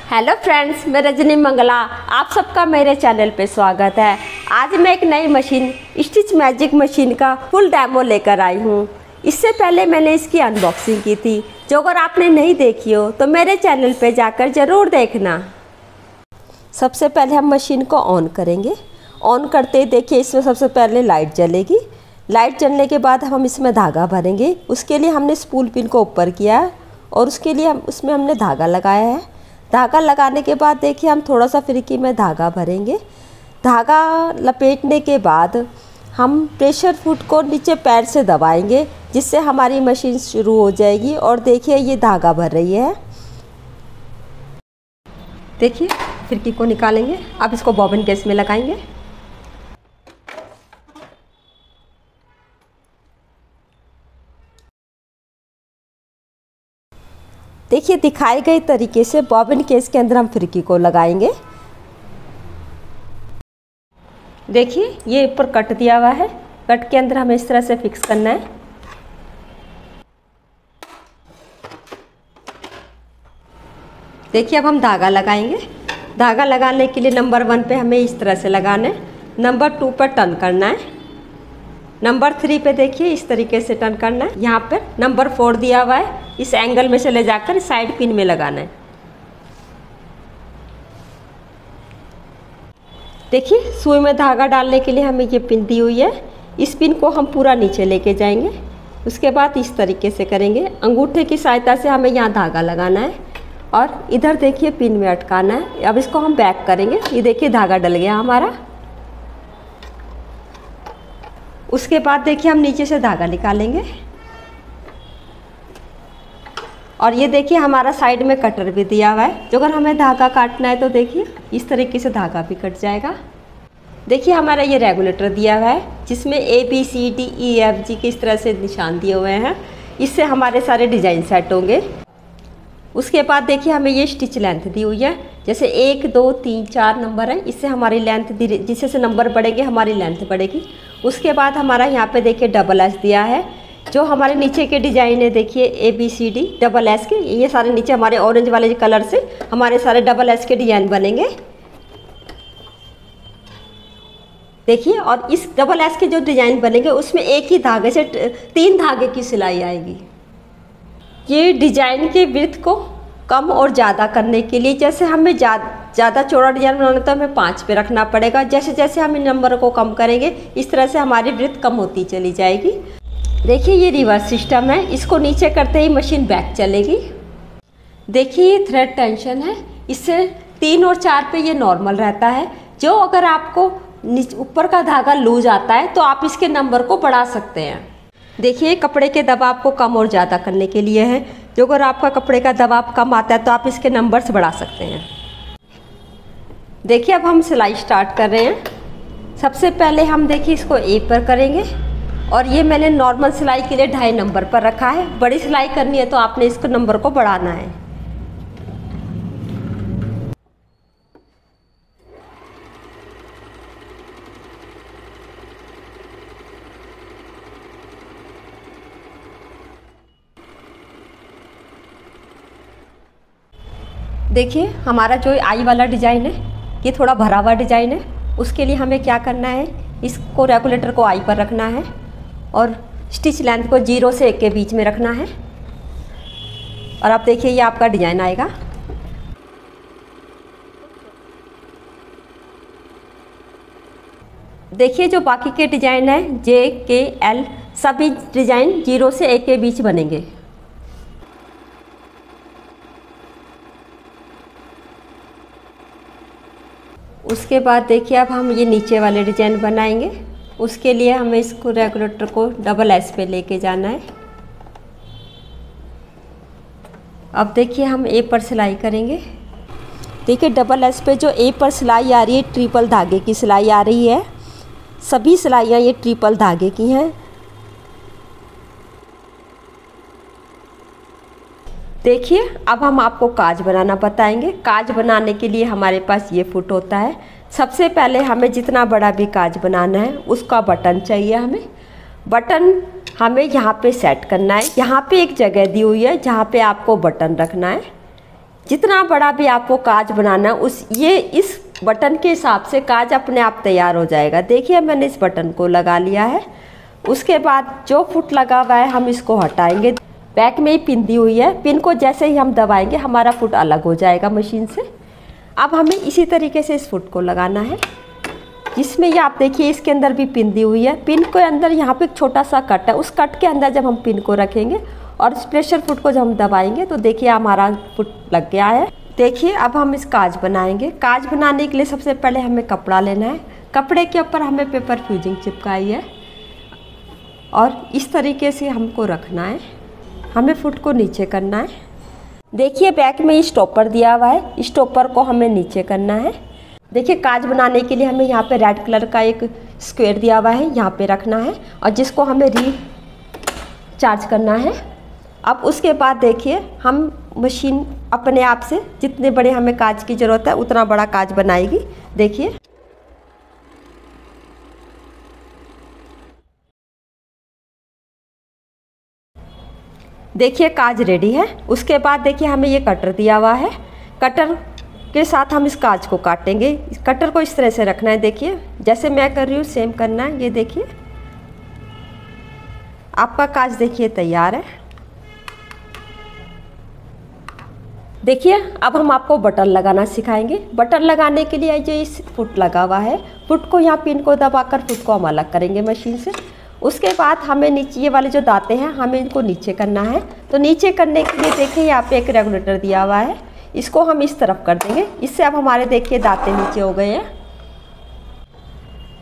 Hello friends, मैं रजनी मंगला, आप सबका मेरे चैनल पे स्वागत है। आज मैं एक नई मशीन स्टिच मैजिक मशीन का फुल डेमो लेकर आई हूँ। इससे पहले मैंने इसकी अनबॉक्सिंग की थी, जो अगर आपने नहीं देखी हो तो मेरे चैनल पे जाकर ज़रूर देखना। सबसे पहले हम मशीन को ऑन करेंगे। ऑन करते ही देखिए इसमें सबसे पहले लाइट जलेगी। लाइट जलने के बाद हम इसमें धागा भरेंगे। उसके लिए हमने स्पूल पिन को ऊपर किया है और उसके लिए उसमें हमने धागा लगाया है। धागा लगाने के बाद देखिए हम थोड़ा सा फिरकी में धागा भरेंगे। धागा लपेटने के बाद हम प्रेशर फुट को नीचे पैर से दबाएंगे, जिससे हमारी मशीन शुरू हो जाएगी। और देखिए ये धागा भर रही है। देखिए फिरकी को निकालेंगे। अब इसको बॉबिन केस में लगाएंगे। देखिए दिखाए गए तरीके से बॉबिन केस के अंदर हम फिरकी को लगाएंगे। देखिए ये ऊपर कट दिया हुआ है। कट के अंदर हमें इस तरह से फिक्स करना है। देखिए अब हम धागा लगाएंगे। धागा लगाने के लिए नंबर 1 पे हमें इस तरह से लगाना है। नंबर 2 पर टर्न करना है। नंबर 3 पे देखिए इस तरीके से टर्न करना है। यहाँ पर नंबर 4 दिया हुआ है। इस एंगल में से ले जाकर साइड पिन में लगाना है। देखिए सुई में धागा डालने के लिए हमें ये पिन दी हुई है। इस पिन को हम पूरा नीचे लेके जाएंगे। उसके बाद इस तरीके से करेंगे। अंगूठे की सहायता से हमें यहाँ धागा लगाना है और इधर देखिए पिन में अटकाना है। अब इसको हम बैक करेंगे। ये देखिए धागा डल गया हमारा। उसके बाद देखिए हम नीचे से धागा निकालेंगे और ये देखिए हमारा साइड में कटर भी दिया हुआ है। जो अगर हमें धागा काटना है तो देखिए इस तरीके से धागा भी कट जाएगा। देखिए हमारा ये रेगुलेटर दिया हुआ है, जिसमें ABCDEFG के इस तरह से निशान दिए हुए हैं। इससे हमारे सारे डिज़ाइन सेट होंगे। उसके बाद देखिए हमें ये स्टिच लेंथ दी हुई है। जैसे 1 2 3 4 नंबर है, इससे हमारी लेंथ जिससे नंबर बढ़ेंगे हमारी लेंथ बढ़ेगी। उसके बाद हमारा यहाँ पे देखिए डबल एस दिया है। जो हमारे नीचे के डिजाइन है देखिए ABCD डबल एस के, ये सारे नीचे हमारे ऑरेंज वाले कलर से हमारे सारे डबल एस के डिजाइन बनेंगे। देखिए और इस डबल एस के जो डिजाइन बनेंगे उसमें एक ही धागे से 3 धागे की सिलाई आएगी। ये डिजाइन के विड्थ को कम और ज़्यादा करने के लिए, जैसे हमें ज़्यादा चौड़ा डिजाइन बनाना तो हमें 5 पे रखना पड़ेगा। जैसे जैसे हम इन नंबर को कम करेंगे इस तरह से हमारी विड्थ कम होती चली जाएगी। देखिए ये रिवर्स सिस्टम है। इसको नीचे करते ही मशीन बैक चलेगी। देखिए ये थ्रेड टेंशन है। इससे 3 और 4 पे ये नॉर्मल रहता है। जो अगर आपको ऊपर का धागा लूज आता है तो आप इसके नंबर को बढ़ा सकते हैं। देखिए कपड़े के दबाव को कम और ज़्यादा करने के लिए है। जो अगर आपका कपड़े का दबाव कम आता है तो आप इसके नंबर्स बढ़ा सकते हैं। देखिए अब हम सिलाई स्टार्ट कर रहे हैं। सबसे पहले हम देखिए इसको A पर करेंगे और ये मैंने नॉर्मल सिलाई के लिए 2.5 नंबर पर रखा है। बड़ी सिलाई करनी है तो आपने इसको नंबर को बढ़ाना है। देखिए हमारा जो आई वाला डिज़ाइन है ये थोड़ा भरा हुआ डिज़ाइन है। उसके लिए हमें क्या करना है, इसको रेगुलेटर को आई पर रखना है और स्टिच लेंथ को 0 से 1 के बीच में रखना है। और अब देखिए ये आपका डिज़ाइन आएगा। देखिए जो बाकी के डिज़ाइन है J K L सभी डिज़ाइन 0 से 1 के बीच बनेंगे। उसके बाद देखिए अब हम ये नीचे वाले डिज़ाइन बनाएंगे। उसके लिए हमें इसको रेगुलेटर को डबल एस पे लेके जाना है। अब देखिए हम A पर सिलाई करेंगे। देखिए डबल एस पे जो A पर सिलाई आ रही है ट्रिपल धागे की सिलाई आ रही है। सभी सिलाइयाँ ये ट्रिपल धागे की हैं। देखिए अब हम आपको काज बनाना बताएंगे। काज बनाने के लिए हमारे पास ये फुट होता है। सबसे पहले हमें जितना बड़ा भी काज बनाना है उसका बटन चाहिए हमें। बटन हमें यहाँ पे सेट करना है। यहाँ पे एक जगह दी हुई है जहाँ पे आपको बटन रखना है। जितना बड़ा भी आपको काज बनाना है इस बटन के हिसाब से काज अपने आप तैयार हो जाएगा। देखिए मैंने इस बटन को लगा लिया है। उसके बाद जो फुट लगा हुआ है हम इसको हटाएंगे। बैक में ही पिन दी हुई है, पिन को जैसे ही हम दबाएंगे हमारा फुट अलग हो जाएगा मशीन से। अब हमें इसी तरीके से इस फुट को लगाना है, जिसमें ये आप देखिए इसके अंदर भी पिन दी हुई है। पिन के अंदर यहाँ पे एक छोटा सा कट है, उस कट के अंदर जब हम पिन को रखेंगे और इस प्रेशर फुट को जब हम दबाएंगे तो देखिए हमारा फुट लग गया है। देखिए अब हम इस काज बनाएंगे। काज बनाने के लिए सबसे पहले हमें कपड़ा लेना है। कपड़े के ऊपर हमें पेपर फ्यूजिंग चिपकाई है और इस तरीके से हमको रखना है। हमें फुट को नीचे करना है। देखिए बैक में स्टॉपर दिया हुआ है, स्टॉपर को हमें नीचे करना है। देखिए काज बनाने के लिए हमें यहाँ पे रेड कलर का एक स्क्वायर दिया हुआ है, यहाँ पे रखना है और जिसको हमें रीचार्ज करना है। अब उसके बाद देखिए हम मशीन अपने आप से जितने बड़े हमें काज की ज़रूरत है उतना बड़ा काज बनाएगी। देखिए काज रेडी है। उसके बाद देखिए हमें ये कटर दिया हुआ है, कटर के साथ हम इस काज को काटेंगे। कटर को इस तरह से रखना है, देखिए जैसे मैं कर रही हूँ सेम करना है। ये देखिए आपका काज देखिए तैयार है। देखिए अब हम आपको बटन लगाना सिखाएंगे। बटन लगाने के लिए जो इस फुट लगा हुआ है, फुट को यहाँ पिन को दबाकर फुट को हम अलग करेंगे मशीन से। उसके बाद हमें नीचे ये वाले जो दांते हैं हमें इनको नीचे करना है। तो नीचे करने के लिए देखिए यहाँ पे एक रेगुलेटर दिया हुआ है, इसको हम इस तरफ कर देंगे। इससे अब हमारे देखिए दांते नीचे हो गए हैं।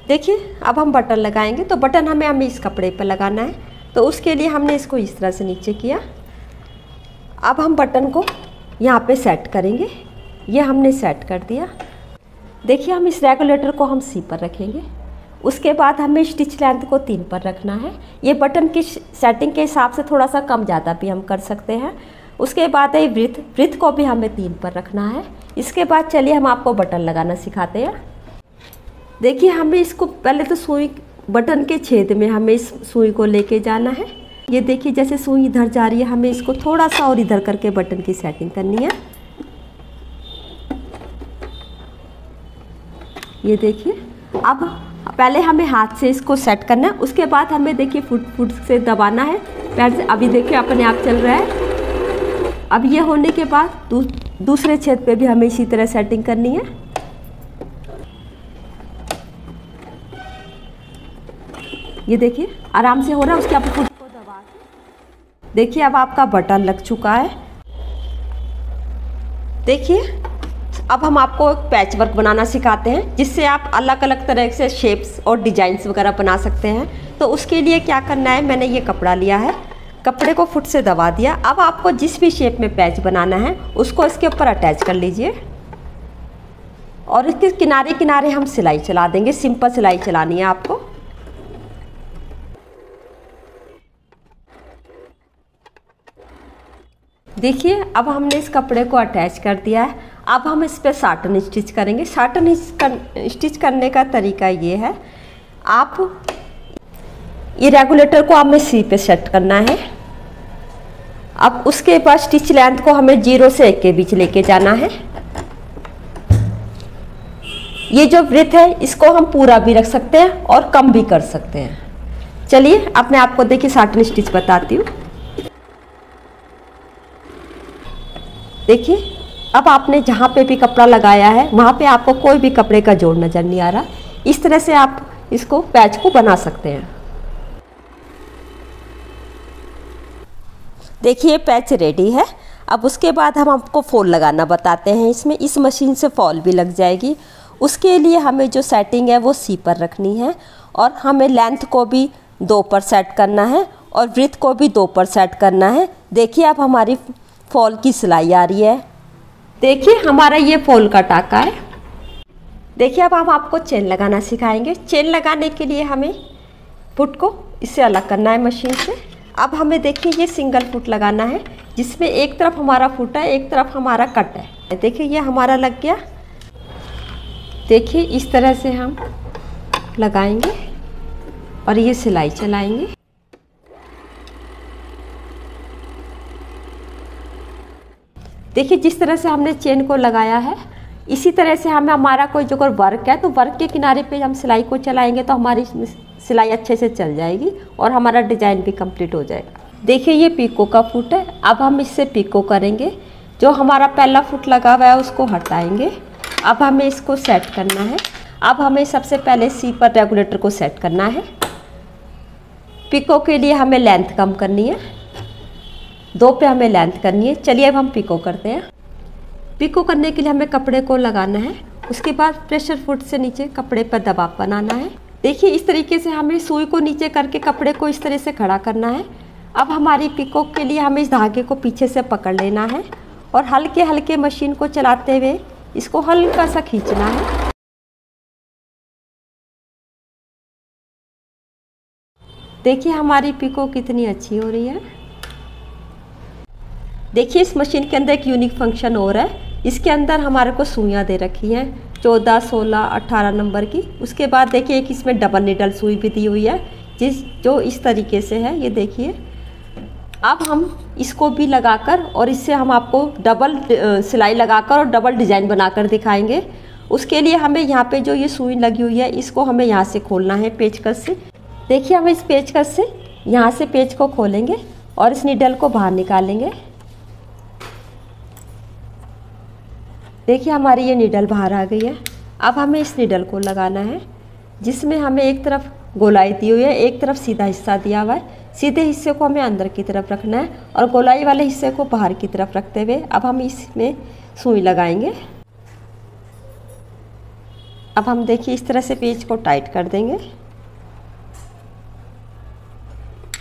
देखिए अब हम बटन लगाएंगे। तो बटन हमें इस कपड़े पर लगाना है, तो उसके लिए हमने इसको इस तरह से नीचे किया। अब हम बटन को यहाँ पे सेट करेंगे। ये हमने सेट कर दिया। देखिए हम इस रेगुलेटर को हम सी पर रखेंगे। उसके बाद हमें स्टिच लेंथ को 3 पर रखना है। ये बटन की सेटिंग के हिसाब से थोड़ा सा कम ज़्यादा भी हम कर सकते हैं। उसके बाद है ब्रीथ को भी हमें 3 पर रखना है। इसके बाद चलिए हम आपको बटन लगाना सिखाते हैं। देखिए हमें इसको पहले तो सुई बटन के छेद में हमें इस सुई को लेके जाना है। ये देखिए जैसे सुई इधर जा रही है, हमें इसको थोड़ा सा और इधर करके बटन की सेटिंग करनी है। ये देखिए अब पहले हमें हाथ से इसको सेट करना है। उसके बाद हमें देखिए फुट से दबाना है पैर से। अभी देखिए अपने आप चल रहा है। अब ये होने के बाद दूसरे छेद पे भी हमें इसी तरह सेटिंग करनी है। ये देखिए आराम से हो रहा है। उसके बाद फुट को दबा के देखिए अब आपका बटन लग चुका है। देखिए अब हम आपको एक पैच वर्क बनाना सिखाते हैं, जिससे आप अलग अलग तरह से शेप्स और डिजाइन्स वगैरह बना सकते हैं। तो उसके लिए क्या करना है, मैंने ये कपड़ा लिया है, कपड़े को फुट से दबा दिया। अब आपको जिस भी शेप में पैच बनाना है उसको इसके ऊपर अटैच कर लीजिए और इसके किनारे किनारे हम सिलाई चला देंगे। सिंपल सिलाई चलानी है आपको। देखिए अब हमने इस कपड़े को अटैच कर दिया है। अब हम इस पर साटन स्टिच करेंगे। साटन स्टिच करने का तरीका ये है, आप ये रेगुलेटर को हमें सी पे सेट करना है। अब उसके बाद स्टिच लेंथ को हमें 0 से 1 के बीच लेके जाना है। ये जो वृत्त है इसको हम पूरा भी रख सकते हैं और कम भी कर सकते हैं। चलिए अब मैं आपको देखिए साटन स्टिच बताती हूँ। देखिए अब आपने जहाँ पे भी कपड़ा लगाया है वहाँ पे आपको कोई भी कपड़े का जोड़ नज़र नहीं आ रहा। इस तरह से आप इसको पैच को बना सकते हैं। देखिए पैच रेडी है। अब उसके बाद हम आपको फॉल लगाना बताते हैं। इसमें इस मशीन से फॉल भी लग जाएगी। उसके लिए हमें जो सेटिंग है वो सी पर रखनी है और हमें लेंथ को भी 2 पर सेट करना है और ब्रीथ को भी 2 पर सेट करना है। देखिए अब हमारी फॉल की सिलाई आ रही है। देखिए हमारा ये फॉल का टाका है। देखिए अब हम आपको चेन लगाना सिखाएंगे। चेन लगाने के लिए हमें फुट को इससे अलग करना है मशीन से। अब हमें देखिए ये सिंगल फुट लगाना है, जिसमें एक तरफ हमारा फुट है, एक तरफ हमारा कट है। देखिए ये हमारा लग गया। देखिए इस तरह से हम लगाएंगे और ये सिलाई चलाएंगे। देखिए जिस तरह से हमने चेन को लगाया है, इसी तरह से हमें हमारा कोई जो वर्क है तो वर्क के किनारे पे हम सिलाई को चलाएंगे तो हमारी सिलाई अच्छे से चल जाएगी और हमारा डिज़ाइन भी कंप्लीट हो जाएगा। देखिए ये पीको का फुट है। अब हम इससे पीको करेंगे। जो हमारा पहला फुट लगा हुआ है उसको हटाएंगे। अब हमें इसको सेट करना है। अब हमें सबसे पहले सी पर रेगुलेटर को सेट करना है। पीको के लिए हमें लेंथ कम करनी है, 2 पे हमें लेंथ करनी है। चलिए अब हम पीको करते हैं। पीको करने के लिए हमें कपड़े को लगाना है, उसके बाद प्रेशर फुट से नीचे कपड़े पर दबाव बनाना है। देखिए इस तरीके से हमें सुई को नीचे करके कपड़े को इस तरह से खड़ा करना है। अब हमारी पीको के लिए हमें इस धागे को पीछे से पकड़ लेना है और हल्के हल्के मशीन को चलाते हुए इसको हल्का सा खींचना है। देखिए हमारी पीको कितनी अच्छी हो रही है। देखिए इस मशीन के अंदर एक यूनिक फंक्शन और है। इसके अंदर हमारे को सुइयाँ दे रखी हैं 14, 16, 18 नंबर की। उसके बाद देखिए एक इसमें डबल नीडल सुई भी दी हुई है जो इस तरीके से है, ये देखिए। अब हम इसको भी लगाकर और इससे हम आपको डबल सिलाई लगाकर और डबल डिज़ाइन बनाकर दिखाएंगे। उसके लिए हमें यहाँ पे जो ये सुई लगी हुई है इसको हमें यहाँ से खोलना है पेचकस से। देखिए हम इस पेचकस से यहाँ से पेच को खोलेंगे और इस नीडल को बाहर निकालेंगे। देखिए हमारी ये नीडल बाहर आ गई है। अब हमें इस नीडल को लगाना है जिसमें हमें एक तरफ गोलाई दी हुई है, एक तरफ सीधा हिस्सा दिया हुआ है। सीधे हिस्से को हमें अंदर की तरफ रखना है और गोलाई वाले हिस्से को बाहर की तरफ रखते हुए अब हम इसमें सुई लगाएंगे। अब हम देखिए इस तरह से पेच को टाइट कर देंगे।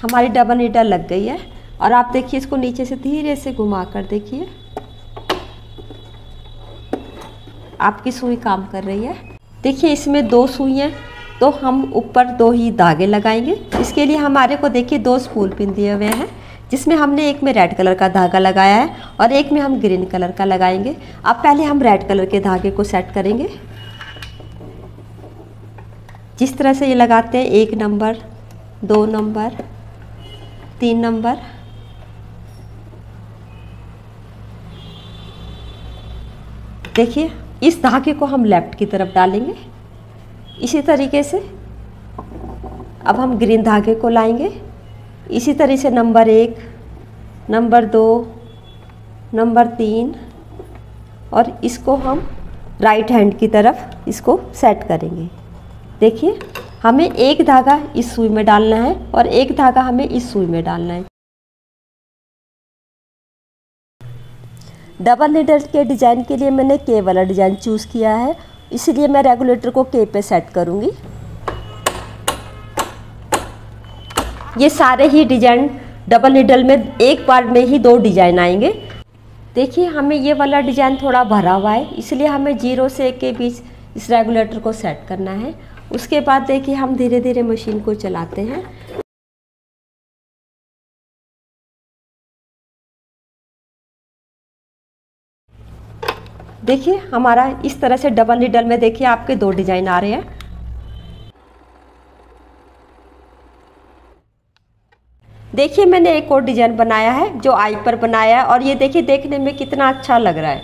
हमारी डबल नीडल लग गई है और आप देखिए इसको नीचे से धीरे से घुमा कर देखिए आपकी सुई काम कर रही है। देखिए इसमें 2 सुई हैं तो हम ऊपर 2 ही धागे लगाएंगे। इसके लिए हमारे को देखिए 2 स्पूल पिन दिए हुए हैं जिसमें हमने एक में रेड कलर का धागा लगाया है और एक में हम ग्रीन कलर का लगाएंगे। अब पहले हम रेड कलर के धागे को सेट करेंगे। जिस तरह से ये लगाते हैं 1 नंबर, 2 नंबर, 3 नंबर। देखिए इस धागे को हम लेफ्ट की तरफ डालेंगे। इसी तरीके से अब हम ग्रीन धागे को लाएंगे। इसी तरह से नंबर 1, नंबर 2, नंबर 3 और इसको हम राइट हैंड की तरफ इसको सेट करेंगे। देखिए हमें एक धागा इस सुई में डालना है और एक धागा हमें इस सुई में डालना है। डबल नीडल के डिज़ाइन के लिए मैंने के वाला डिज़ाइन चूज़ किया है, इसलिए मैं रेगुलेटर को के पे सेट करूँगी। ये सारे ही डिज़ाइन डबल नीडल में एक बार में ही 2 डिज़ाइन आएंगे। देखिए हमें ये वाला डिज़ाइन थोड़ा भरा हुआ है, इसलिए हमें 0 से 1 के बीच इस रेगुलेटर को सेट करना है। उसके बाद देखिए हम धीरे धीरे मशीन को चलाते हैं। देखिए हमारा इस तरह से डबल नीडल में देखिए आपके 2 डिज़ाइन आ रहे हैं। देखिए मैंने एक और डिज़ाइन बनाया है जो आई पर बनाया है और ये देखिए देखने में कितना अच्छा लग रहा है।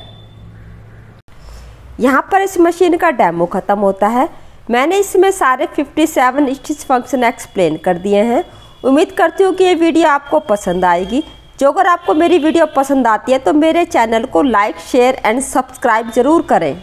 यहाँ पर इस मशीन का डेमो ख़त्म होता है। मैंने इसमें सारे 57 स्टिच फंक्शन एक्सप्लेन कर दिए हैं। उम्मीद करती हूँ कि ये वीडियो आपको पसंद आएगी। जो अगर आपको मेरी वीडियो पसंद आती है तो मेरे चैनल को लाइक, शेयर एंड सब्सक्राइब ज़रूर करें।